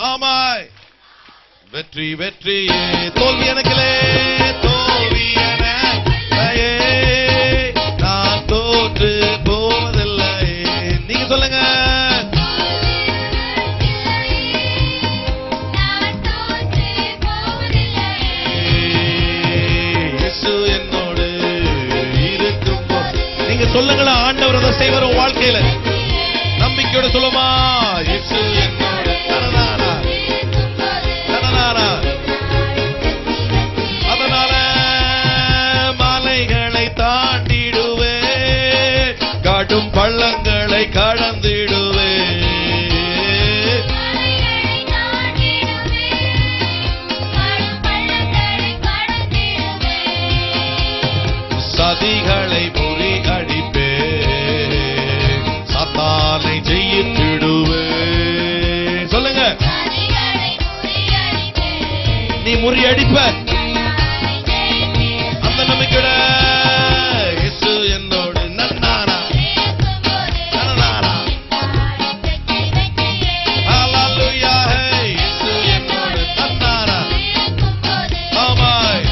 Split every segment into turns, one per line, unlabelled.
ஆமாய். வெற்றி வெற்றியே, தோல்வி எனக்கிலே, தோல்வி எனக்கிலே, நான் தோற்று போவதில்லை. நீங்க சொல்லுங்க. இயேசு என்னோடு இருக்கும்போது, நீங்க சொல்லுங்களா, ஆண்டவர் அதை செய்வார் உன் வாழ்க்கையில. நம்பிக்கையோட சொல்லுமா, இயேசு என்னோடு. அதனால மலைகளை தாண்டிடுவே, காடும் பள்ளங்களை கடந்திடுவே. சதிகளை முறியடிப்பே, சாத்தானை ஜெயித்திடுவே. சொல்லுங்க, நீ முறியடிப்ப. அந்த நம்பிக்கையோட இயேசு என்னோடு. நன்னாரா நன்னாரா, ஹல்லேலூயா. இயேசு என்னோடு. நன்னாரா. ஆமாய்.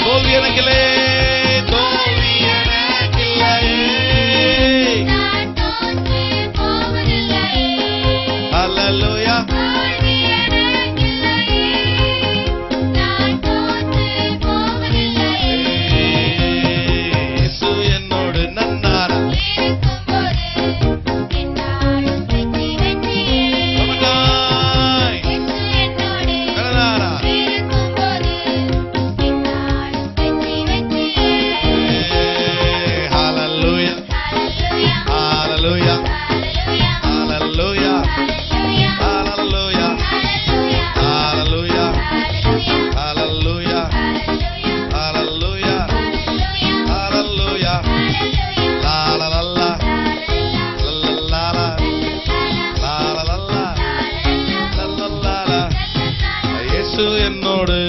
தோல்வி எனக்கில்லை, தோல்வி எனக்கில்லை. ஹல்லேலூயா. இயேசு என்னோடு. நன்னாரா. ஆமாய். நன்னாரா. ஹல்லேலூயா. ஹல்லேலூயா. ஹல்லேலூயா. ஹல்லேலூயா. ஹல்லேலூயா. ஹல்லேலூயா. ஹல்லேலூயா. ஹல்லேலூயா. லா லா லா லா லா லா லா லா லா லா லா. இயேசு என்னோடு.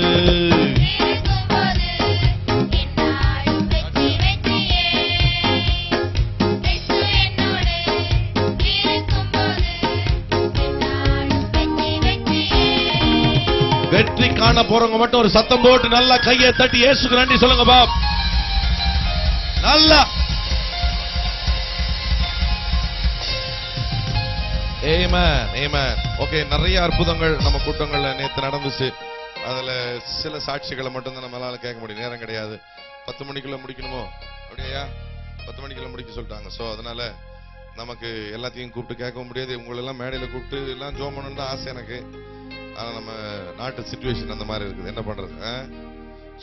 வெற்றி காண போறவங்க மட்டும் ஒரு சத்தம் போட்டு நல்லா கையை தட்டி இயேசுக்கு நன்றி சொல்லுங்க பாப். நல்லா. ஆமென், ஆமென். ஓகே, நிறைய அற்புதங்கள் நம்ம கூட்டங்கள்ல நேத்து நடந்துச்சு. அதுல சில சாட்சிகளை மட்டும் தான் நம்மளால கேட்க முடியும், நேரம் கிடையாது. 10 மணிக்குள்ள முடிக்கணுமோ? அப்படியா? 10 மணிக்குள்ள முடிக்க சொல்லிட்டாங்க. சோ அதனால நமக்கு எல்லாத்தையும் கூப்பிட்டு கேட்க முடியாது. உங்களெல்லாம் மேடையில கூப்பிட்டு எல்லாம் ஜோம் பண்ணணும்னு ஆசை எனக்கு. ஆனா நம்ம நாட்டு சிச்சுவேஷன் அந்த மாதிரி இருக்குது, என்ன பண்றது?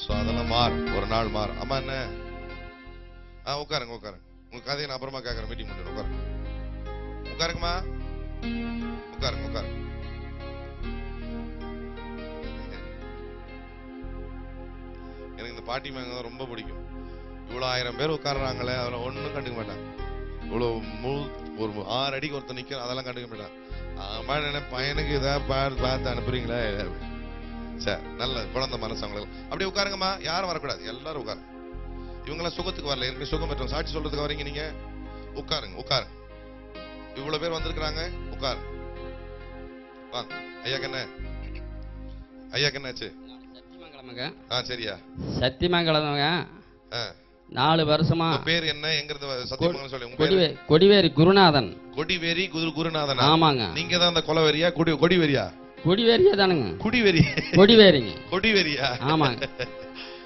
சோ அதெல்லாம் ஒரு நாள் ஆமா என்ன? உட்காருங்க உட்காருங்க, உங்க கதையை நான் அப்புறமா கேட்கறேன், மீட்டிங் முடிஞ்சு. உட்காருங்க உட்காருங்கம்மா, உட்காருங்க உட்காருங்க. எனக்கு இந்த பாட்டி மேங்க தான் ரொம்ப பிடிக்கும். இவ்வளவு 1000 பேர் உட்கார்றாங்களே, அதெல்லாம் ஒண்ணும் கண்டுக்க மாட்டாங்க. இவ்வளவு ஒரு 6 அடிக்கு ஒருத்தர் நிக்க, அதெல்லாம் கண்டுக்க மாட்டாங்க. ஆமா, என்ன பையனுக்கு இதான் பார்த்து அனுப்புறீங்களா? சரி, நல்ல குழந்தை மனசு அவங்களுக்கு. அப்படியே உட்காருங்கம்மா, யாரும் வரக்கூடாது, எல்லாரும் உட்காருங்க. இவங்கெல்லாம் சுகத்துக்கு வரல, எனக்கு சுகம் பெற்றோம், சாட்சி சொல்றதுக்கு வரீங்க நீங்க. உட்காருங்க உட்காருங்க. இவ்வளவு பேர் வந்திருக்கிறாங்க, உட்காரு. வாங்க ஐயா. கண்ண ஐயா, கண்ணாச்சு? சரியா? சத்தியமங்கலம்ங்க.
4 வருஷமா.
பேர் என்ன? எங்கிறது? சத்தியமங்கலம் சொல்லி.
கொடிவேரி குருநாதன்.
கொடிவேரி குருநாதன்.
ஆமாங்க.
நீங்க தான் அந்த கொலவெறியா? கொடிவேரியா?
கொடிவேரியா தானுங்க.
குடிவேரி.
கொடிவேரிங்க.
கொடிவேரியா?
ஆமாங்க.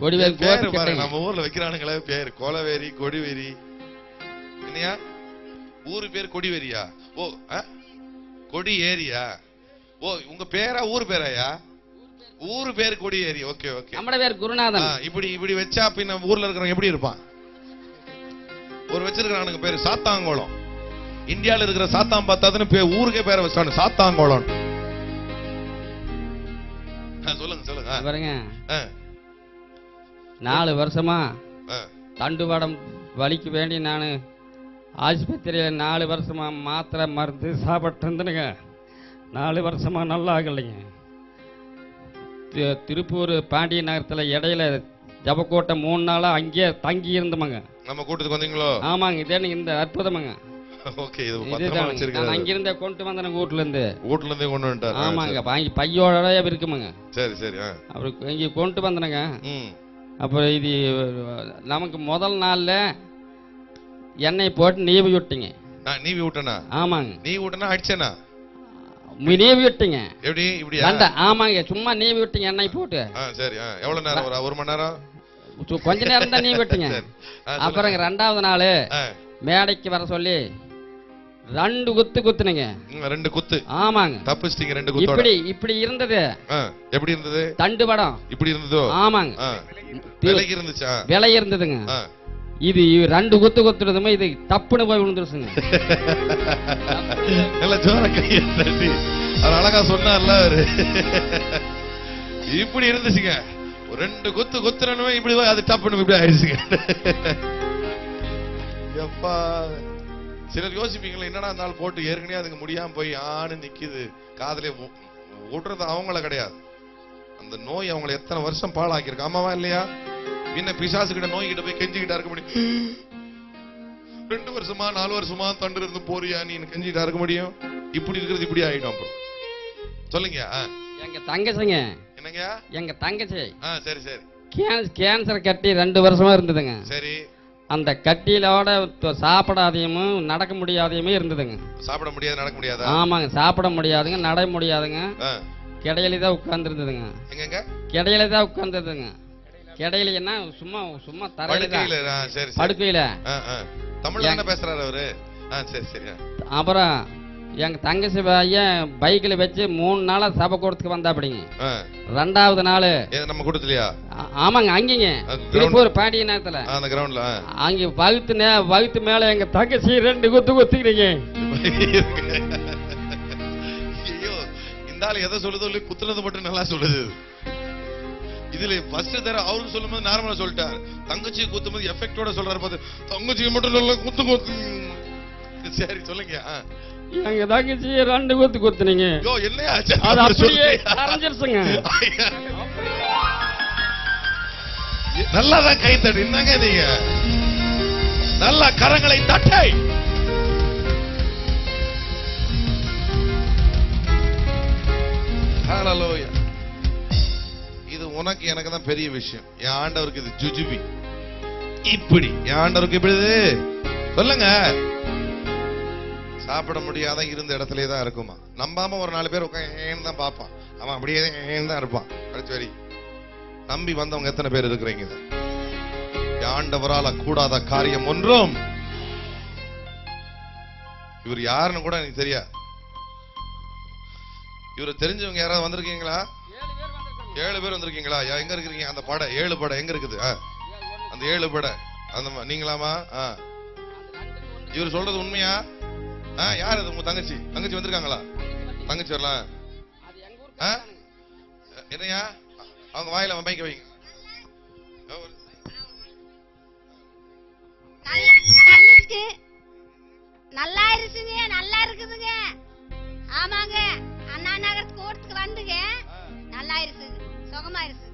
கொடிவேரி
பேர் பாருங்க, நம்ம ஊர்ல வைக்கிறானுங்களே பேர். கொலவேரி, கொடிவேரி. என்னையா ஊரு பேர்? கொடிவேரியா? ஓ, கொடி ஏரியா? ஓ, உங்க பேரா ஊர் பேராயா? ஊரு பேர் கொடியேரி. Okay okay.
நம்ம பேர் குருநாதன்.
இப்படி வச்சா பின்ன ஊர்ல இருக்கிறவங்க எப்படி இருப்பான்? ஒரு வச்சிருக்கானுங்க பேரு சாத்தாங்கோளம். இந்தியால இருக்கிற சாத்தான் பார்த்தாதுன்னு ஊருக்கே பேரை வச்சானு, சாத்தாங்கோளம். சொல்லுங்க சொல்லுங்க.
பாருங்க, 4 வருஷமா தண்டுவடம் வலிக்கு வேண்டி நான் ஆஸ்பத்திரியில் 4 வருஷமா மாத்திரை மருந்து சாப்பிட்டு இருந்தனுங்க. 4 வருஷமா நல்லா ஆகலைங்க. திருப்பூர் பாண்டிய நகரத்தில் இடையில ஜபக்கோட்டை 3 நாளா அங்கேயே தங்கி இருந்தோமாங்க.
நம்ம கூட்டத்துக்கு வந்தீங்களோ?
ஆமாங்க, இதே இந்த அற்புதமாங்க.
ஓகே, இது பத்திரமா
இதுதான் நான்
வச்சிருக்காரு.
அங்கிருந்தே கொண்டு வந்தேன் வீட்டுல இருந்து.
வீட்ல இருந்தே கொண்டு வந்துட்டாரு.
ஆமாங்க, வாங்கி பையோட இருக்குமாங்க.
சரி சரி.
அப்புறம் இங்க கொண்டு வந்தனுங்க.
ம்.
அப்புறம் இது நமக்கு முதல் நாள்ல எண்ணெய் போட்டு நீவி விட்டீங்க.
நீவி விட்டனா?
ஆமாங்க.
நீ விட்டனா அடிச்சனா?
நீவி விட்டீங்க.
எப்படி இப்படியா?
ஆமாங்க, சும்மா நீவி விட்டீங்க எண்ணெய் போட்டு.
சரி. எவ்வளவு நேரம்? ஒரு மணி நேரம்?
கொஞ்ச நேரம் தான் நீவி விட்டீங்க. அப்புறம் ரெண்டாவது நாள் மேடைக்கு வர சொல்லி 2 குத்து குத்துனீங்க.
2 குத்து?
ஆமாங்க.
தப்பிச்சிட்டீங்க 2 குத்து.
இப்படி இருந்தது.
எப்படி இருந்தது?
தண்டு படம்
இப்படி இருந்ததோ?
ஆமாங்க.
விலைக்கு இருந்துச்சா?
விலை இருந்ததுங்க. இது 2 குத்து குத்துறதுமே இது தப்புன்னு போய் விழுந்துருச்சுங்க.
நல்ல ஜோர கையை தட்டி அவர் அழகா சொன்னார்ல அவரு. இப்படி இருந்துச்சுங்க. 2 குத்து குத்துறனுமே இப்படி போய் அது டப்புன்னு இப்படி ஆயிடுச்சுங்க. எப்பா, சிலர் யோசிப்பீங்களா, என்னடா இருந்தாலும் போட்டு ஏற்கனவே அதுக்கு முடியாம போய் ஆணு நிக்குது, காதலே விடுறது அவங்கள கிடையாது. அந்த நோய் அவங்களை எத்தனை வருஷம் பாழாக்கிருக்கு. ஆமாவா இல்லையா? பின்ன பிசாசு கிட்ட நோய் கிட்ட போய் கெஞ்சிக்கிட்டா இருக்க முடியும்? 2 வருஷமா 4 வருஷமா தண்டு இருந்து போறியா நீ கெஞ்சிக்கிட்டா இருக்க முடியும்? இப்படி இருக்கிறது இப்படி ஆயிடும். அப்புறம் சொல்லுங்க.
எங்க தங்கச்சிங்க.
என்னங்க?
எங்க தங்கச்சி.
சரி சரி.
கேன்சர் கட்டி 2 வருஷமா இருந்ததுங்க.
சரி.
அந்த கட்டியிலோட சாப்பிடாதையும் நடக்க முடியாதையுமே இருந்ததுங்க.
சாப்பிட முடியாது, நடக்க முடியாதா?
ஆமாங்க, சாப்பிட முடியாதுங்க, நட முடியாதுங்க. கிடையில தான் உட்கார்ந்து இருந்ததுங்க.
எங்கங்க?
கிடையில தான் உட்கார்ந்து இருந்ததுங்க. கிடையிலன்னா சும்மா தரையில.
சரி.
படுக்கையில.
தமிழ்ல என்ன பேசுறாரு அவரு? சரி சரி.
அப்புறம் எங்க தங்கச்சி பையன் பைக்ல வச்சு 3 நாளா சபை கூடத்துக்கு வந்தாப்படிங்க. 2வது நாள்
நம்ம கூட்டத்துலயா?
ஆமாங்க, அங்கீங்க திருப்பூர் பாண்டிய நேரத்துல
அந்த கிரவுண்ட்ல
அங்க வகுத்து மேல எங்க தங்கச்சி 2 குத்து குத்துக்கிறீங்க.
ஐயோ, இந்த ஆள் எதை சொல்லுதோ குத்துறது மட்டும் நல்லா சொல்லுது. இதுல ஃபர்ஸ்ட் தர அவருக்கு சொல்லும்போது நார்மலா சொல்லிட்டார். தங்கச்சி குத்தும்போது எஃபெக்டோட சொல்றாரு. பார்த்து தங்கச்சி மட்டும் நல்லா குத்து குத்து. சரி சொல்லுங்க.
எங்க தங்கச்சி 2 குத்து குத்துனீங்க.
என்னையா
அது அப்படியே கரைஞ்சிருச்சுங்க.
நல்லாதான் கை தட்டு. என்னங்க நீங்க நல்ல கரங்களை தட்டை. ஹalleluya. இது உனக்கு எனக்கு தான் பெரிய விஷயம். என் ஆண்டவருக்கு இது ஜுஜுபி. இப்படி என் ஆண்டவருக்கு இப்படி சொல்லுங்க. சாப்பிட முடியாத இருந்த இடத்துல தான் இருக்குமா. நம்பாம ஒரு 4 பேர் உட்காந்து தான் பார்ப்பான். அவன் அப்படியே தான் இருப்பான். அடுத்த வரி நம்பி வந்தவங்க எத்தனை பேர் இருக்கிறீங்க? ஆண்டவரால கூடாத காரியம் ஒன்றும். இவர் யாருன்னு கூட எனக்கு தெரியாது. இவரை தெரிஞ்சவங்க யாராவது வந்திருக்கீங்களா? 7 பேர் வந்திருக்கீங்களா? எங்க இருக்கிறீங்க? அந்த படை 7 படை எங்க இருக்குது? அந்த 7 படை அந்த நீங்களாமா? இவர் சொல்றது உண்மையா? யார் அது? உங்க தங்கச்சி வந்திருக்காங்களா? தங்கச்சி வரலாம். என்னையா அவங்க வாயில மைக்க வைங்க.
நல்லா இருக்குங்க, நல்லா இருக்குதுங்க. ஆமாங்க, அண்ணா நகர் கோர்ட்டுக்கு வந்துங்க. நல்லா இருக்கு, சுகமா இருக்கு.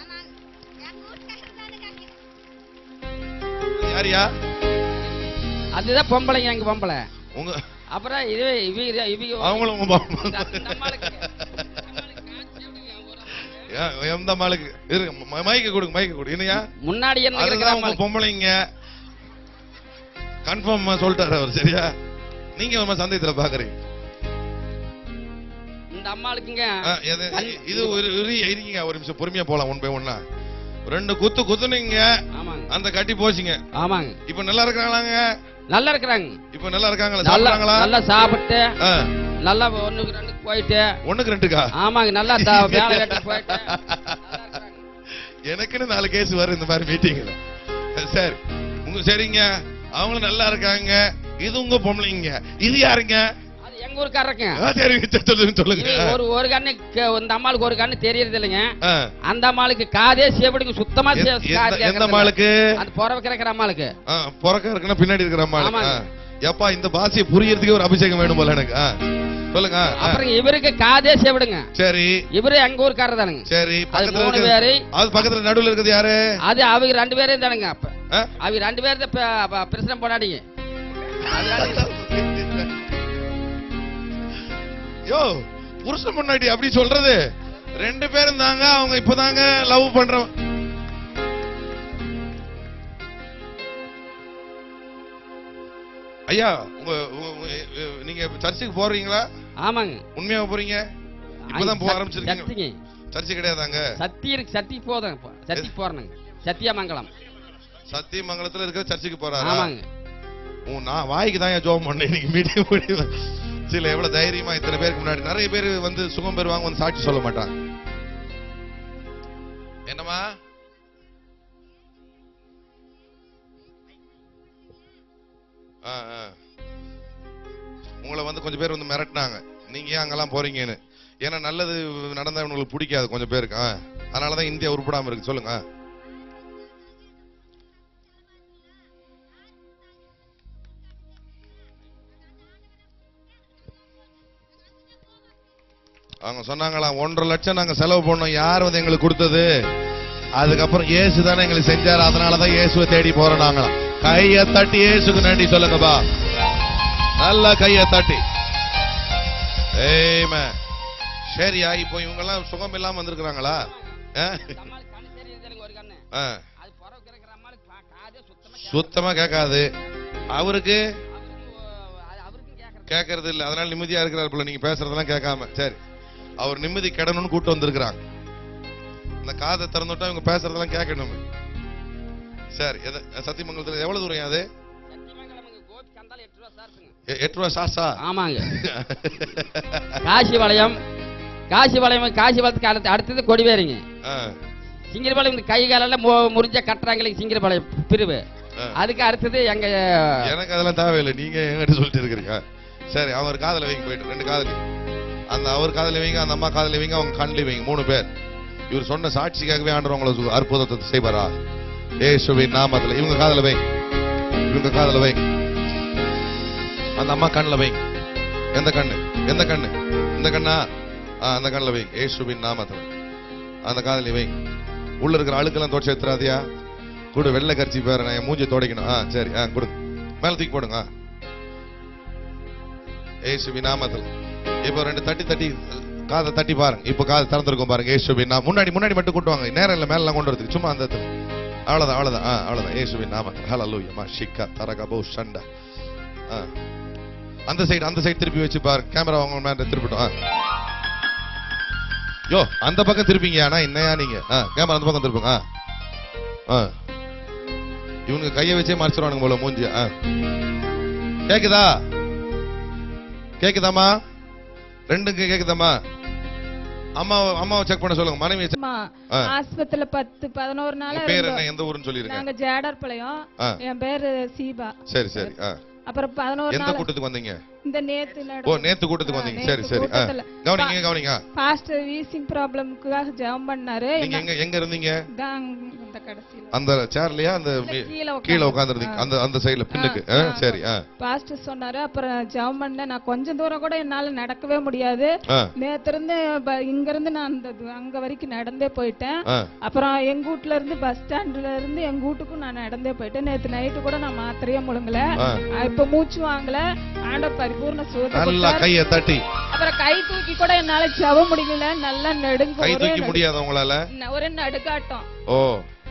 ஆமாங்க, என் கூட்டுக்காரர் தானுங்க.
யாரியா?
அதுதான் பொம்பளைங்க. எங்க பொம்பளை
உங்க.
அப்புறம்
அவங்களும் எந்த மாளுக்கு மைக்க கொடுங்க. என்னையா
முன்னாடி என்ன
பொம்பளைங்க கன்ஃபார்ம் சொல்லிட்டாரு அவர். சரியா? நீங்க நம்ம சந்தேகத்துல பாக்குறீங்க.
இந்த அம்மாளுக்குங்க
இது இருக்கீங்க. ஒரு நிமிஷம் பொறுமையா போலாம். 1 by 1 2 குத்து குத்துனீங்க. அந்த கட்டி போச்சுங்க.
ஆமாங்க.
இப்ப நல்லா இருக்காங்களாங்க?
நல்லா இருக்காங்க.
இப்ப நல்லா இருக்காங்களா? சாப்பிடுறாங்களா?
நல்லா சாப்பிட்டு நல்லா 1க்கு 2க்கு போயிட்டு.
1க்கு 2க்கா?
ஆமாங்க, நல்லா வேலை வெட்ட போயிட்டு.
எனக்குன்னு 4 கேஸ் வரும் இந்த மாதிரி மீட்டிங்ல. சரி சரிங்க. அவங்களும் நல்லா இருக்காங்க. இது உங்க பொம்பளைங்க. இது யாருங்க?
அது எங்க ஊர்க்காரங்க.
சொல்லுங்க.
ஒரு கண்ணு இந்த அம்மாளுக்கு ஒரு கண்ணு தெரியறது இல்லைங்க. அந்த அம்மாளுக்கு காதே சேவடிங்க சுத்தமா.
எந்த அம்மாளுக்கு?
அந்த பொறக்க இருக்கிற அம்மாளுக்கு.
பொறக்க இருக்குன்னா பின்னாடி இருக்கிற அம்மாளுக்கு. எப்பா இந்த பாஷையை புரியறதுக்கு ஒரு அபிஷேகம் வேணும் போல எனக்கு. சொல்லுங்க.
அப்புறம் இவருக்கு காதே சேவடுங்க.
சரி.
இவரு எங்க ஊர்க்காரர் தானுங்க.
சரி.
அது 3 பேரு.
அது பக்கத்துல நடுவுல இருக்குது யாரு?
அது அவங்க 2 பேரே தானுங்க. அப்ப அவங்க 2 பேரும் பிரச்சனை போராடிங்க.
யோ புருஷன் முன்னாடி அப்படி சொல்றது 2 பேரும் தாங்க, அவங்க இப்பதாங்க லவ் பண்றோம். ஐயா நீங்க சர்ச்சுக்கு போறீங்களா?
ஆமாங்க.
உண்மையா போறீங்க? இப்பதான் போக ஆரம்பிச்சிருக்கீங்க? சர்ச்சு கிடையாதாங்க?
சத்தி இருக்கு, சத்தி போதும், சத்தி போறேனுங்க. சத்தியமங்கலம்.
சத்தியமங்கலத்துல இருக்கிற சர்ச்சுக்கு போறாரா?
ஆமாங்க.
நான் வாய்க்கு தான் ஜோம் பண்ணேன் இன்னைக்கு மீட்டிங். சில எவ்வளவு தைரியமா இத்தனை பேருக்கு முன்னாடி நிறைய பேர் வந்து சுகம் பெறுவாங்க, வந்து சாட்சி சொல்ல மாட்டாங்க. என்னமா உங்களை வந்து கொஞ்சம் பேர் வந்து மிரட்டினாங்க, நீங்க ஏன் அங்கெல்லாம் போறீங்கன்னு. ஏன்னா நல்லது நடந்தா உங்களுக்கு பிடிக்காது கொஞ்சம் பேருக்கு. அதனாலதான் இந்தியா உருப்படாம இருக்கு. சொல்லுங்க. அவங்க சொன்னாங்களா 1.5 லட்சம் நாங்க செலவு பண்ணோம், யார் வந்து எங்களுக்கு கொடுத்தது? அதுக்கப்புறம் இயேசு தானே எங்களுக்கு செஞ்சாரு, அதனாலதான் இயேசுவை தேடி போறோம் நாங்களாம். கையை தட்டி இயேசுக்கு நன்றி சொல்லுங்கப்பா, நல்லா கையை தட்டி. சரியா? இப்போ இவங்க எல்லாம் சுகம் இல்லாம வந்திருக்கிறாங்களா? சுத்தமா கேட்காது, அவருக்கு கேட்கறது இல்ல, அதனால நிம்மதியா இருக்கிறார் போல. நீங்க பேசுறதெல்லாம் கேட்காம. சரி, அவர் நிம்மதி கிடணும்னு கூட்டு வந்திருக்கிறாங்க. இந்த காதை திறந்துட்டா இவங்க பேசுறதெல்லாம் கேட்கணும். சரி, சத்தியமங்கலத்துல எவ்வளவு தூரம் அது? 8 ரூபா சாசா?
ஆமாங்க. காசிபாளையம், காசிபாளையத்துக்கு அடுத்தது கொடிவேரிங்க. சிங்கிரபாளையம் கை காலெல்லாம் முறிஞ்ச கட்டுறாங்களே சிங்கிரபாளையம் பிரிவு, அதுக்கு அடுத்தது எங்க.
எனக்கு அதெல்லாம் தேவையில்லை, நீங்க என்கிட்ட சொல்லிட்டு இருக்கிறீங்க. சரி, அவர் காதல வைங்க, போயிட்டு 2 காதலி, அந்த அவர் காதல வைங்க, அந்த அம்மா காதல வைங்க, அவங்க கண்ணில் வைங்க, 3 பேர். இவர் சொன்ன சாட்சிக்காகவே ஆண்டவர் உங்களை அற்புதத்தை செய்வாரா? இயேசுவின் நாமத்தில் இவங்க காதல வைங்க, இவங்க காதல வைங்க, அந்த அம்மா கண்ணில் வைங்க. எந்த கண்ணு? எந்த கண்ணு? இந்த கண்ணா? அந்த கண்ணில் வைங்க, இயேசுவின் நாமத்தில் அந்த காதலி வைங்க. உள்ள இருக்கிற அழுக்கெல்லாம் தொடச்சு எடுத்துறாதியா, கூட வெள்ளை கரிச்சி பேர நான் மூஞ்சி துடைக்கணும். சரி, கொடுங்க, மேல தூக்கி போடுங்க. இயேசுவின் நாமத்தில் இப்போ 2 தட்டி காதை தட்டி பாருங்க. இப்போ காதை திறந்திருக்கும் பாருங்க. இயேசுவின் நாமம். முன்னாடி மட்டும் கொண்டு வாங்க, நேரம் இல்ல மேல கொண்டு வரதுக்கு, சும்மா அந்த அவ்வளவுதான். இயேசுவின் நாமத்தில் ஹல்லேலூயா. மாஷிகா தரகபோ ஷண்டா. அந்த சைடு திருப்பி வச்சு பாருங்க. கேமரா அவங்க மேல திருப்பிட்டோம். யோ அந்த பக்கம் திருப்பிங்க. ஆனா என்னையா நீங்க கேமரா அந்த பக்கம் திருப்புங்க. இவங்க கையை வச்சே மறைச்சிருவானுங்க போல மூஞ்சி. கேக்குதாமா? 2க்கு கேக்குதாமா? அம்மாவை செக் பண்ண சொல்லுங்க. மனைவி
ஆஸ்பத்திரியில 10-11 நாள்.
பேர் என்ன, எந்த ஊருன்னு சொல்லிருங்க.
நாங்க ஜேடர்பாளையம். என் பேரு சீபா.
சரி.
அப்புறம் 11 நாள்.
எந்த கூட்டத்துக்கு வந்தீங்க?
இந்த நேத்து
கூட்டத்துக்கு வந்தீங்க. சரி. கவனிங்க.
பாஸ்டர் வீசிங் ப்ராப்ளம்க்காக ஜெபம் பண்ணாரு.
நீங்க எங்க இருந்தீங்க?
அந்த கடைசில
அந்த சேர்லயா? அந்த கீழ உட்கார்ந்திருந்தீங்க, அந்த சைடுல பின்னுக்கு. சரி.
பாஸ்டர் சொன்னாரு. அப்புறம் ஜெபம் பண்ண நான் கொஞ்சம் தூரம் கூட என்னால நடக்கவே முடியாது. நேத்து இருந்து இங்க இருந்து நான் அங்க வரைக்கும் நடந்தே போயிட்டேன். அப்புறம் எங்க வீட்ல இருந்து பஸ் ஸ்டாண்ட்ல இருந்து எங்க வீட்டுக்கும் நான் நடந்தே போயிட்டேன். நேத்து நைட்டு கூட நான் மாத்திரையே முழுங்கல. இப்ப மூச்சு வாங்கல. ஆண்டவர் பரிபூர்ண சுகத்தை.
நல்லா கையை தட்டி.
அப்புறம் கை தூக்கி கூட என்னால ஜெப முடியல. நல்லா நடுங்க.
கை தூக்கி முடியாது உங்களால?
ஒரே நடுக்காட்டம்.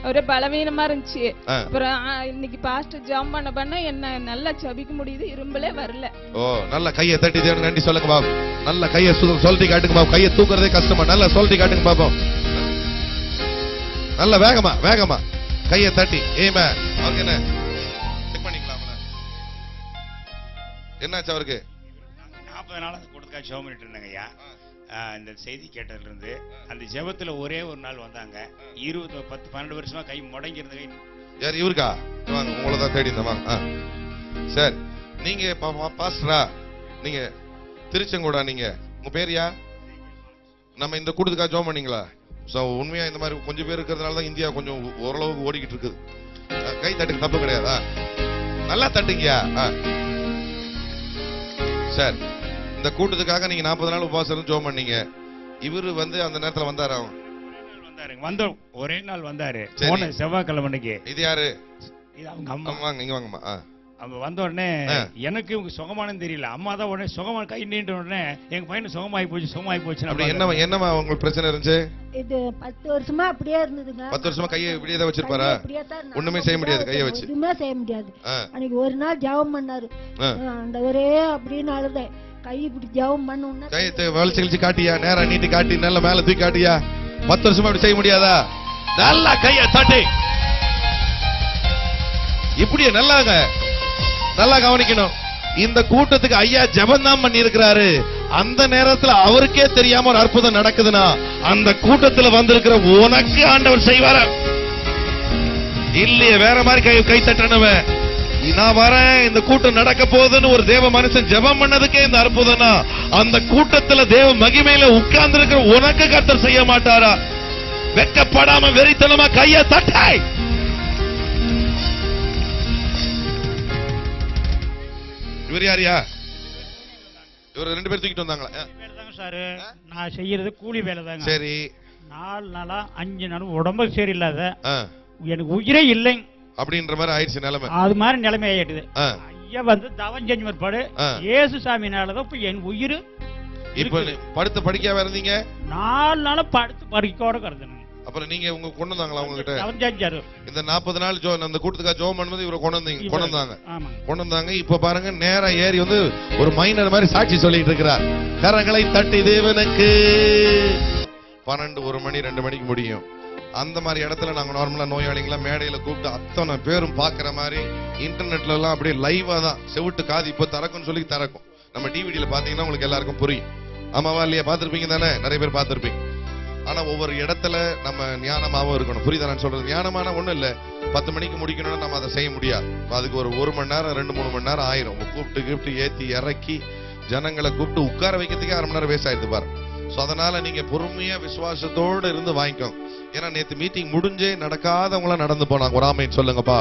ஒரே பலவீனமா இருந்துச்சு. அப்புறம் இன்னைக்கு பாஸ்டர் ஜாம் பண்ண என்ன நல்லா ஜபிக்க முடியுது, இரும்பலே வரல.
ஓ, நல்ல கையை தட்டி தேவனுக்கு நன்றி சொல்லுங்க பாபு. நல்ல கையை சொல்லிட்டு காட்டுங்க பாபு. கையை தூக்குறதே கஷ்டமா, நல்லா சொல்லிட்டு காட்டுங்க பாப்போம். நல்ல வேகமா வேகமா கையை தட்டி. ஏமா அவருக்கு என்ன செக் பண்ணிக்கலாம்ல? என்னாச்சு அவருக்கு?
40 நாளா கொடுத்தா ஜெபம் பண்ணிட்டு இருந்தாங்க ஐயா. இந்த செய்தி கேட்டதுல இருந்து அந்த ஜெபத்துல ஒரே ஒரு நாள் வந்தாங்க. 10-12 வருஷமா கை முடங்கி இருந்த கை.
யார் இவருக்கா? வாங்க, உங்களை தான் தேடி இருந்தேன் வாங்க. சரி, நீங்க பாஸ்டரா? நீங்க திருச்செங்கோடா? நீங்க உங்க பேரியா? நம்ம இந்த கூட்டத்துக்காக ஜெபம் பண்ணீங்களா? உண்மையா இந்த மாதிரி கொஞ்சம் பேர் இருக்கிறதுனால தான் இந்தியா கொஞ்சம் ஓரளவுக்கு ஓடிக்கிட்டு இருக்குது. கை தட்டுக்கு தப்பு கிடையாதா? நல்லா தட்டுங்கயா. சரி, இந்த கூட்டத்துக்காக நீங்க 40 நாள் உபவாசம் ஜெபம் பண்ணீங்க. இவரு வந்து அந்த நேரத்துல வந்தாரு.
ஒரே நாள் வந்தாரு. போன செவ்வாய்க்கிழமைக்கு.
இது யாரு?
இது அவங்க அம்மா.
வாங்க இங்க வாங்கம்மா.
அவங்க வந்த உடனே எனக்கு இவங்க சுகமானு தெரியல. அம்மா தான் உடனே சுகமான கை நீண்ட உடனே எங்க பையன் சுகமாயி போச்சு.
அப்படி என்னமா உங்களுக்கு பிரச்சனை இருந்துச்சு?
இது 10 வருஷமா அப்படியே இருந்ததுங்க.
10 வருஷமா கையை இப்படியே தான் வச்சிருப்பாரா? ஒண்ணுமே செய்ய முடியாது கையை வச்சு.
ஒண்ணுமே செய்ய முடியாது. அன்னைக்கு ஒரு நாள் ஜெபம் பண்ணாரு. ஆண்டவரே அப்படின்னு அழுதேன். கை இப்படி ஜெபம் பண்ண
கையை வலிச்சு காட்டியா, நேரா நீட்டி காட்டி நல்ல மேல தூக்கி காட்டியா? 10 வருஷமா அப்படி செய்ய முடியாதா? நல்லா கையை தட்டி இப்படியே நல்லாங்க. நல்லா கவனிக்கணும். இந்த கூட்டத்துக்கு ஐயா ஜெபம் தான் பண்ணி இருக்கிறாரு. அந்த நேரத்துல அவருக்கே தெரியாம ஒரு அற்புதம் நடக்குதுன்னா அந்த கூட்டத்துல வந்திருக்கிற உனக்கு ஆண்டவர் செய்வார இல்லையே? வேற மாதிரி கை தட்டனவன் நான் வரேன், இந்த கூட்டம் நடக்க போகுதுன்னு ஒரு தேவ மனுஷன் ஜெபம் பண்ணதுக்கே இந்த அற்புதம்னா அந்த கூட்டத்துல தேவ மகிமையில உட்கார்ந்து இருக்கிற உனக்கு கர்த்தர் செய்ய மாட்டாரா? வெட்கப்படாம வெறித்தனமா கைய தட்டாய். இவர் யாரியா? இவர் 2 பேர் தூக்கிட்டு வந்தாங்களா?
சார் நான் செய்யறது கூலி வேலை தாங்க.
சரி.
4 நாளா 5 நாள் உடம்பு சரியில்லாத எனக்கு உயிரே இல்லை
அப்படின்ற மாதிரி ஆயிடுச்சு நிலைமை.
அது மாதிரி நிலைமை ஆயிடுது. ஐயா வந்து தவம் செஞ்சு மறுபாடு ஏசு சாமினாலதான் இப்ப என் உயிர்.
இப்ப படுத்து படிக்காம இருந்தீங்க?
4 நாளா படுத்து படிக்கோட கருதுங்க.
அப்புறம் நீங்க உங்க கொண்டு வந்தாங்களா உங்ககிட்ட? இந்த 40 நாள் அந்த கூட்டத்துக்காக ஜோம் பண்ணும்போது இவரை கொண்டு வந்தாங்க. இப்ப பாருங்க நேரா ஏறி வந்து ஒரு மைனர் மாதிரி சாட்சி சொல்லிட்டு இருக்கிறார். கரங்களை தட்டி தேவனுக்கு. 12, 1 மணி 2 மணிக்கு முடியும். அந்த மாதிரி இடத்துல நாங்க நார்மலா நோயாளிகளா மேடையில கூப்பிட்டு அத்தனை பேரும் பாக்குற மாதிரி இன்டர்நெட்ல எல்லாம் அப்படியே லைவா தான் செவிட்டு காது இப்ப திறக்கும்னு சொல்லி திறக்கும். நம்ம டிவிடியில பாத்தீங்கன்னா உங்களுக்கு எல்லாருக்கும் புரியும். ஆமாவா இல்லையா? பாத்திருப்பீங்க தானே? நிறைய பேர் பாத்திருப்பீங்க. ஆனா ஒவ்வொரு இடத்துல நம்ம ஞானமாவும் இருக்கணும். புரியுதா நான் சொல்றது? ஞானமான ஒண்ணும் இல்ல. 10 மணிக்கு முடிக்கணும்னா நம்ம அதை செய்ய முடியாது. அதுக்கு ஒரு 1 மணி நேரம் 2-3 மணி நேரம் ஆயிரும். கூப்பிட்டு ஏத்தி இறக்கி ஜனங்களை கூப்பிட்டு உட்கார வைக்கிறதுக்கே 1/2 மணி நேரம் வேஸ்ட் ஆயிடுது பாரு. சோ அதனால நீங்க பொறுமையா விசுவாசத்தோட இருந்து வாங்கிக்கோங்க. ஏன்னா நேத்து மீட்டிங் முடிஞ்சே நடக்காதவங்கள நடந்து போனாங்க. ஒரு ஆமைன்னு சொல்லுங்கப்பா.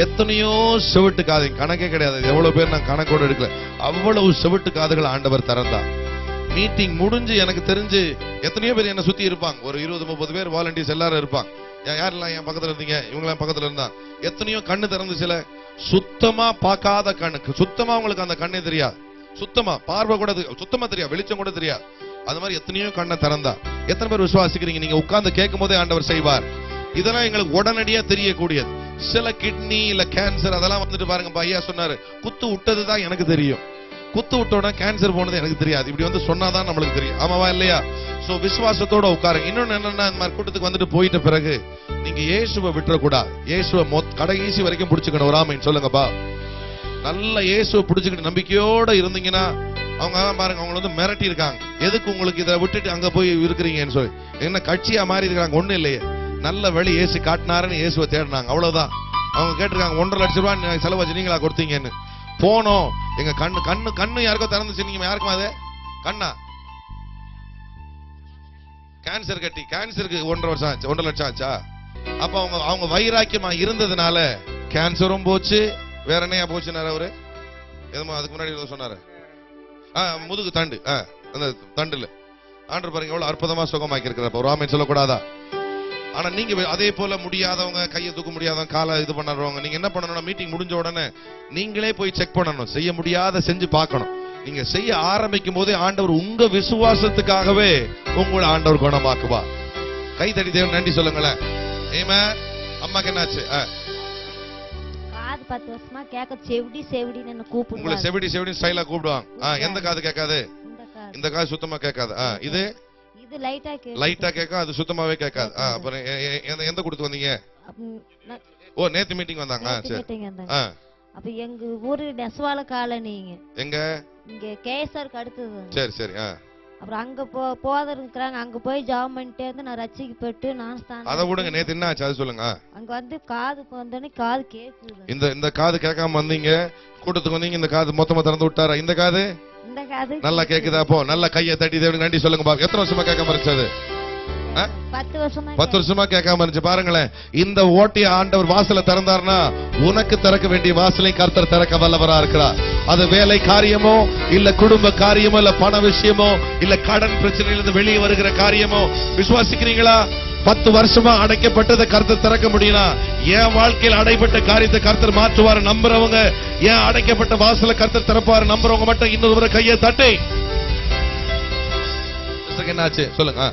எத்தனையோ செவிட்டு காது கணக்கே கிடையாது. எவ்வளவு பேர் நான் கணக்கோட எடுக்கல. அவ்வளவு செவிட்டு காதுகள் ஆண்டவர் திறந்தா. மீட்டிங் முடிஞ்சு எனக்கு தெரிஞ்சு எத்தனையோ பேர் என்ன சுத்தி இருப்பாங்க. ஒரு 20-30 பேர் வாலண்டியர்ஸ் எல்லாரும் இருப்பாங்க. யாரெல்லாம் என் பக்கத்துல இருந்தீங்க? இவங்களாம் பக்கத்துல இருந்தாங்க. எத்தனையோ கண்ணு திறந்துச்சுல. சுத்தமா பார்க்காத கண்ணுக்கு சுத்தமா உங்களுக்கு அந்த கண்ணே தெரியாது. சுத்தமா பார்வை கூட சுத்தமா தெரியாது. வெளிச்சம் கூட தெரியாது. அது மாதிரி எத்தனையோ கண்ணை திறந்தா. எத்தனை பேர் விசுவாசிக்கிறீங்க? நீங்க உட்கார்ந்து கேட்கும் போதே ஆண்டவர் செய்வார். இதெல்லாம் எங்களுக்கு உடனடியா தெரியக்கூடியது. சில கிட்னி இல்ல கேன்சர் அதெல்லாம் வந்துட்டு பாருங்க. ஐயா சொன்னாரு குத்து விட்டதுதான் எனக்கு தெரியும். குத்து விட்டோட கேன்சர் போனது எனக்கு தெரியாது. இப்படி வந்து சொன்னாதான் நம்மளுக்கு தெரியும். ஆமாவா இல்லையா? சோ விசுவாசத்தோட உட்காருங்க. இன்னொன்னு என்னன்னா இந்த மாதிரி கூட்டத்துக்கு வந்துட்டு போயிட்ட பிறகு நீங்க இயேசுவை விட்டுறக்கூடாது. இயேசுவை கடைசி வரைக்கும் பிடிச்சுக்கணும். ஒரு ஆமைன்னு சொல்லுங்கப்பா. நல்ல இயேசுவை பிடிச்சுக்கிட்டு நம்பிக்கையோட இருந்தீங்கன்னா அவங்க பாருங்க அவங்களை வந்து மிரட்டி இருக்காங்க. எதுக்கு உங்களுக்கு இதை விட்டுட்டு அங்க போய் இருக்கிறீங்கன்னு சொல்லி என்ன கட்சியா மாறி இருக்காங்க. ஒண்ணு இல்லையே, நல்ல வழி இயேசு காட்டினாருன்னு இயேசுவை தேடினாங்க. அவ்வளவுதான். அவங்க கேட்டிருக்காங்க 1.5 லட்சம் ரூபாய் செலவாச்சு நீங்களா கொடுத்தீங்கன்னு. போனோம். எங்க கண்ணு யாருக்கோ திறந்துச்சு. நீங்க யாருக்கும் அது கண்ணா? கேன்சர் கட்டி கேன்சருக்கு 1.5 லட்சம் ஆச்சா? அப்ப அவங்க வைராக்கியமா இருந்ததுனால கேன்சரும் போச்சு. வேற என்னையா போச்சுனாரு அவரு? எதுமா அதுக்கு முன்னாடி சொன்னாரு முதுகு தண்டு. அந்த தண்டுல ஆண்டவர் பாருங்க எவ்வளவு அற்புதமா சுகமாக்கி இருக்கிறப்ப. ஒரு ஆமென் சொல்லக்கூடாதா? ஆனா நீங்க அதே போல முடியாதவங்க, கையை தூக்க முடியாதவங்க, காலை இது பண்ணுறவங்க நீங்க என்ன பண்ணணும்னா மீட்டிங் முடிஞ்ச உடனே நீங்களே போய் செக் பண்ணணும். செய்ய முடியாத செஞ்சு பார்க்கணும். நீங்க செய்ய ஆரம்பிக்கும் போதே ஆண்டவர் உங்க விசுவாசத்துக்காகவே உங்களை ஆண்டவர் குணமாக்குவா. கை தட்டி தேவன் நன்றி சொல்லுங்களேன். அம்மாக்கு என்னாச்சு?
காது 10 வருஷமா கேட்க செவிடின்னு கூப்பிடுவாங்க.
உங்களை செவிடி ஸ்டைலா கூப்பிடுவாங்க. எந்த காது கேட்காது? இந்த காது சுத்தமா கேட்காது. இது லைட்டா கேட்கும். அது சுத்தமாவே கேட்காது. அப்புறம் எந்த கொடுத்து வந்தீங்க? ஓ நேத்து மீட்டிங் வந்தாங்க. சரி.
அப்ப எங்க ஊரு நெசவால காலனிங்க.
எங்க?
இங்க கேஎஸ்ஆருக்கு அடுத்தது.
சரி சரி.
அப்புறம் அங்க போதருக்குறாங்க. அங்க போய் ஜாப் பண்ணிட்டே இருந்து நான் ரட்சிக்கப்பட்டு நான் ஸ்தானம்.
அத விடுங்க. நேத்து என்ன ஆச்சு அது சொல்லுங்க.
அங்க வந்து காது வந்தோடனே காது கேக்குது.
இந்த காது கேட்காம வந்தீங்க, கூட்டத்துக்கு வந்தீங்க. இந்த காது மொத்தமா திறந்து விட்டாரா? இந்த காது நல்லா கேக்குதா? அப்போ நல்ல கையை தட்டி தேவனுக்கு நன்றி சொல்லுங்க பாப்பா. எத்தனை வருஷமா கேட்காம இருந்துச்சு?
10
வருஷமா கேட்காம இருந்துச்சு. பாருங்களேன், இந்த ஓட்டிய ஆண்டவர் வாசலை திறந்தார்னா உனக்கு திறக்க வேண்டிய வாசலை கர்த்தர் திறக்க வல்லவரா இருக்கிறார். அது வேலை காரியமோ இல்ல குடும்ப காரியமோ இல்ல பண விஷயமோ இல்ல கடன் பிரச்சனையிலிருந்து வெளியே வருகிற காரியமோ விசுவாசிக்கிறீங்களா? 10 வருஷமா அடைக்கப்பட்டதை கர்த்தர் திறக்க முடியும்னா என் வாழ்க்கையில் அடைப்பட்ட காரியத்தை கர்த்தர் மாற்றுவாரு நம்புறவங்க, ஏன் அடைக்கப்பட்ட வாசல கர்த்தர் திறப்பாரு நம்புறவங்க மட்டும் இன்னொரு முறை கையை தட்டி. என்னாச்சு சொல்லுங்க.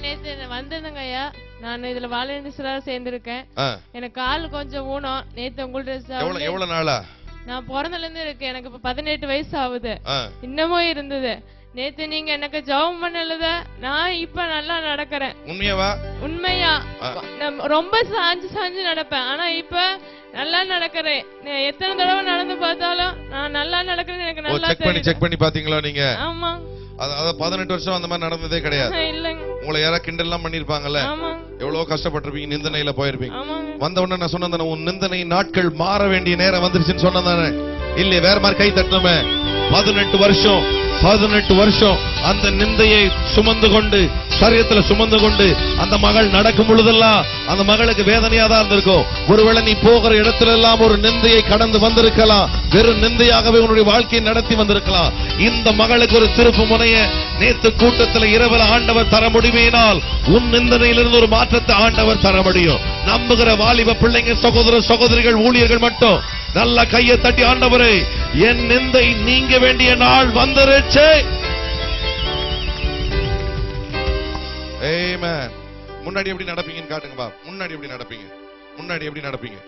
நேத்து வந்ததுங்க ஐயா, நான் இதுல வாலண்டியர்ஸா சேர்ந்திருக்கேன். எனக்கு கால் கொஞ்சம் ஊனம். நேத்து உங்கள்ட்ட
எவ்வளவு நாளா?
நான் பிறந்தல இருந்து இருக்கு. எனக்கு இப்ப 18 வயசு ஆகுது. இன்னமும் இருந்தது. நேத்து நீங்க எனக்கு ஜெபம் பண்ணலத, நான் இப்ப நல்லா நடக்கிறேன்.
உண்மையாவா?
உண்மையா. ரொம்ப சாஞ்சு நடப்பேன். ஆனா இப்ப நல்லா நடக்கிறேன். எத்தனை தடவை நடந்து பார்த்தாலும் நான் நல்லா நடக்கிறது எனக்கு நல்லா தெரியும்.
செக் பண்ணி பாத்தீங்களா நீங்க?
ஆமா.
அத 18 வருஷம் அந்த மாதிரி நடந்ததே கிடையாது.
இல்லங்க.
உங்களை யாராவது கிண்டல் எல்லாம் பண்ணிருப்பாங்கல்ல? எவ்வளவு கஷ்டப்பட்டிருப்பீங்க, நிந்தனையில போயிருப்பீங்க. வந்த உடனே நான் சொன்னதானே, உன் நிந்தனை நாட்கள் மாற வேண்டிய நேரம் வந்துருச்சுன்னு சொன்னதானே? இல்ல வேற மாதிரி கை தட்டணுமே. 18 வருஷம் அந்த நிந்தையை சுமந்து கொண்டு, சரீரத்துல சுமந்து கொண்டு அந்த மகள் நடக்கும் பொழுதெல்லாம் அந்த மகளுக்கு வேதனையா தான் இருந்திருக்கும். ஒருவேளை நீ போகிற இடத்துல எல்லாம் ஒரு நிந்தையை கடந்து வந்திருக்கலாம். வெறும் நிந்தையாகவே உன்னுடைய வாழ்க்கையை நடத்தி வந்திருக்கலாம். இந்த மகளுக்கு ஒரு திருப்பு முனைய நேத்து கூட்டத்தில் இரவில் ஆண்டவர் தர முடியுமேனால் உன் நிந்தனையிலிருந்து ஒரு மாற்றத்தை ஆண்டவர் தர முடியும். நம்புகிற வாலிப பிள்ளைங்க, சகோதர சகோதரிகள், ஊழியர்கள் மட்டும் நல்ல கையை தட்டி, ஆண்டவரே என் நிந்தை நீங்க வேண்டிய நாள் வந்துருச்சு. ஆமென். முன்னாடி எப்படி நடப்பீங்கன்னு காட்டுங்க பா. முன்னாடி எப்படி நடப்பீங்க?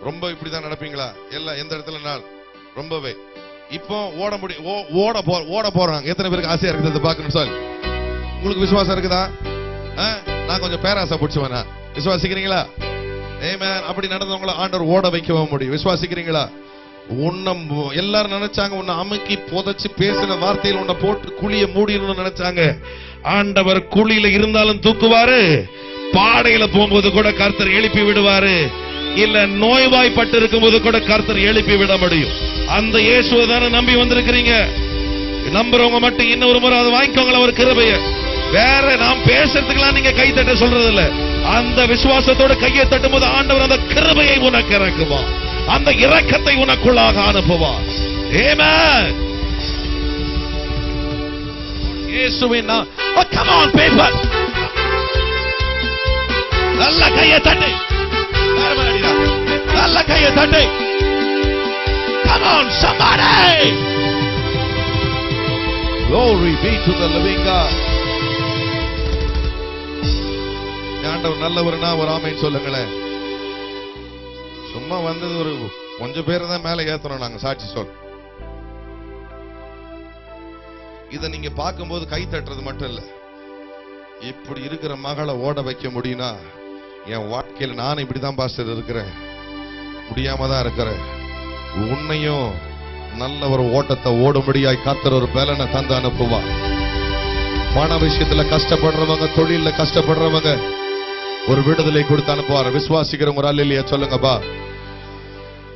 ரொம்ப இப்படிதான் நடப்பீங்களா? எல்லாம் எந்த இடத்துல நாள் ரொம்பவே இப்போ ஓட போறாங்க. எத்தனை பேருக்கு ஆசையா இருக்குது பார்க்கணும் சார்? உங்களுக்கு விசுவாசம் இருக்குதா? நான் கொஞ்சம் பேராசை பிடிச்சுவேனா? விசுவாசிக்கிறீங்களா? ஆமென். அப்படி நடந்தவங்கள ஆண்டவர் ஓட வைக்கவும் முடியும். விசுவாசிக்கிறீங்களா? உன்னை எல்லாரும் நினைச்சாங்க உன்னை அமுக்கி புதைச்சு பேசின வார்த்தையில் உன்னை போட்டு குழிய மூடிடணும்னு நினைச்சாங்க. ஆண்டவர் குழியில இருந்தாலும் தூக்குவாரு, பாடையில போகும்போது கூட கர்த்தர் எழுப்பி விடுவாரு. இல்ல நோய்வாய்ப்பட்டு இருக்கும் போது கூட கர்த்தர் எழுப்பி விட முடியும். அந்த இயேசுவை தானே நம்பி வந்திருக்கிறீங்க. நம்புறவங்க மட்டும் இன்னொரு முறை அதை வாங்கிக்கோங்களேன், ஒரு கிருபைய. வேற நாம் பேசுறதுக்கெல்லாம் நீங்க கை தட்ட சொல்றது இல்ல. அந்த விசுவாசத்தோட கையை தட்டும் போது ஆண்டவர் அந்த கிருபையை உனக்கு இறக்குவார், அந்த இரக்கத்தை உனக்குள்ளாக அனுப்புவார். ஆமென். இயேசுவின் நாமம். Come on people. நல்ல கையை தட்டு. நல்ல கையை தட்டு. Come on somebody. Glory be to the living God. ஆண்டவர் நல்லவர்னா ஒரு ஆமென் சொல்லுங்களேன். சும்மா வந்தது ஒரு கொஞ்சம் பேர் தான் மேல ஏத்தணும். நாங்க சாட்சி சொல். இத நீங்க பார்க்கும்போது கை தட்டுறது மட்டும் இல்ல, இப்படி இருக்கிற மகளை ஓட வைக்க முடியும்னா என் வாழ்க்கையில் நான் இப்படிதான் பாஸ்டர் இருக்கிறேன், முடியாம தான் இருக்கிறேன். உன்னையும் நல்ல ஒரு ஓட்டத்தை ஓடும்படியாய் கர்த்தர் ஒரு பலனை தந்து அனுப்புவார். பண விஷயத்துல கஷ்டப்படுறவங்க, தொழில கஷ்டப்படுறவங்க ஒரு விடுதலை கொடுத்து அனுப்புவார். விசுவாசிக்கிறவங்க ஒரு அல்லேலூயா சொல்லுங்கப்பா.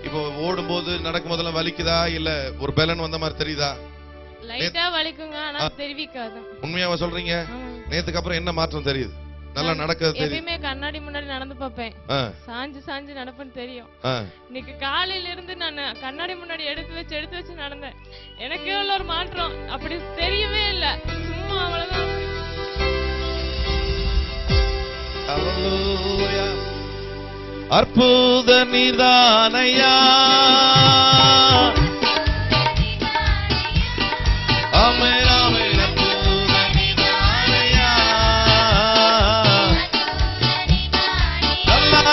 இப்போ ஓடும்போது நடக்கும் போதெல்லாம் வலிக்குதா இல்ல ஒரு பலன் வந்த மாதிரி தெரியுதா?
லைட்டா வலிக்குங்க, ஆனா தெரிவிக்காது.
உண்மையாவா சொல்றீங்க? நேத்துக்கு அப்புறம் என்ன மாற்றம் தெரியுது? நல்லா நடக்கிறது தெரியும்.
எப்பவுமே கண்ணாடி முன்னாடி நடந்து பார்ப்பேன், சாஞ்சு நடப்பேன்னு தெரியும். இன்னைக்கு காலையில இருந்து நான் கண்ணாடி முன்னாடி எடுத்து வச்சு நடந்தேன். எனக்கு எவ்வளவு ஒரு மாற்றம் அப்படி தெரியவே இல்ல. சும்மா அவ்வளவுதான்.
அற்புத நீதானையா, ஆமென் ஆமென். அற்புத நீதானையா,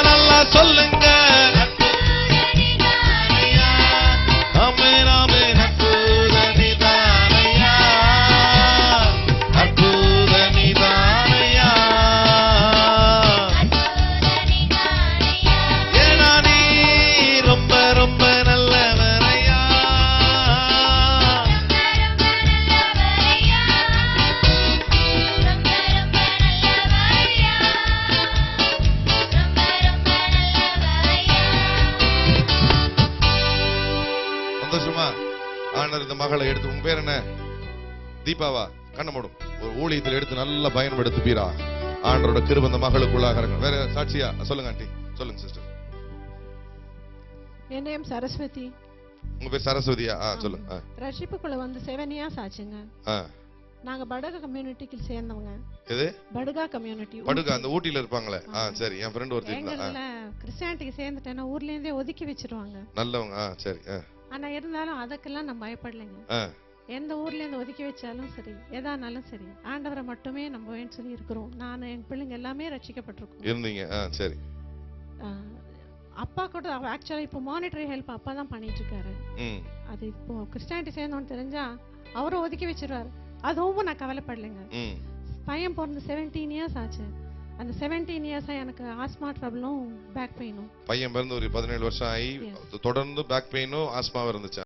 நல்லா சொல்லுங்க. ஆமென் ஆமென். அற்புத நீதானையா, அற்புத நீதானையா. ஏனா நீ ரொம்ப ரொம்ப நல்லவரையா. சந்தோஷமா ஆண்டவர் இந்த மகளை எடுத்து, உங்க பேர் என்ன? தீபாவா? கண்ண மூடும். ஒரு ஊழியத்தில் எடுத்து நல்லா பயன்படுத்துப்பீரா. ஆண்டவரோட கிருபை அந்த மகளுக்குள்ளாக இறங்க. வேற சாட்சியா சொல்லுங்க ஆண்டி, சொல்லுங்க சிஸ்டர்.
என் நேம் சரஸ்வதி.
உங்க பேர் சரஸ்வதியா? சொல்லுங்க.
ரட்சிப்புக்குள்ள வந்து 7 இயர்ஸ் ஆச்சுங்க. நாங்க படுகா கம்யூனிட்டிக்கு சேர்ந்தவங்க.
எது?
படுகா கம்யூனிட்டி.
படுகா அந்த ஊட்டில இருப்பாங்களே. சரி, என் ஃப்ரெண்ட் ஒருத்தர் இருந்தா.
எங்கல கிறிஸ்டியானிட்டிக்கு சேர்ந்துட்டேன்னா ஊர்ல இருந்தே ஒதுக்கி வச்சிருவாங்க.
நல்லவங்க. சரி.
ஆனா இருந்தாலும் அதுக்கெல்லாம் நான் பயப்படலைங்க. எந்த ஊர்ல இருந்து ஒதுக்கி வச்சாலும் சரி, எதானாலும் சரி, ஆண்டவரை மட்டுமே நம்புவேன்னு சொல்லி இருக்கிறோம். நான் என் பிள்ளைங்க எல்லாமே ரட்சிக்கப்பட்டிருக்கோம்.
இருந்தீங்க. சரி.
அப்பா கூட ஆக்சுவலா இப்போ மானிட்டரி ஹெல்ப் அப்பா தான் பண்ணிட்டு இருக்காரு. அது இப்போ கிறிஸ்டியானிட்டி சேர்ந்தோன்னு தெரிஞ்சா அவரை ஒதுக்கி வச்சிருவாரு. அதுவும் நான் கவலைப்படலைங்க. பையன் பிறந்து 17 இயர்ஸ் ஆச்சு. அந்த 17 இயர்ஸா எனக்கு ஆஸ்மா ட்ரபிளும் பேக் பெயினும்.
பையன் பிறந்து ஒரு 17 வருஷம் ஆகி தொடர்ந்து பேக் பெயினும் ஆஸ்மாவும் இருந்துச்சு.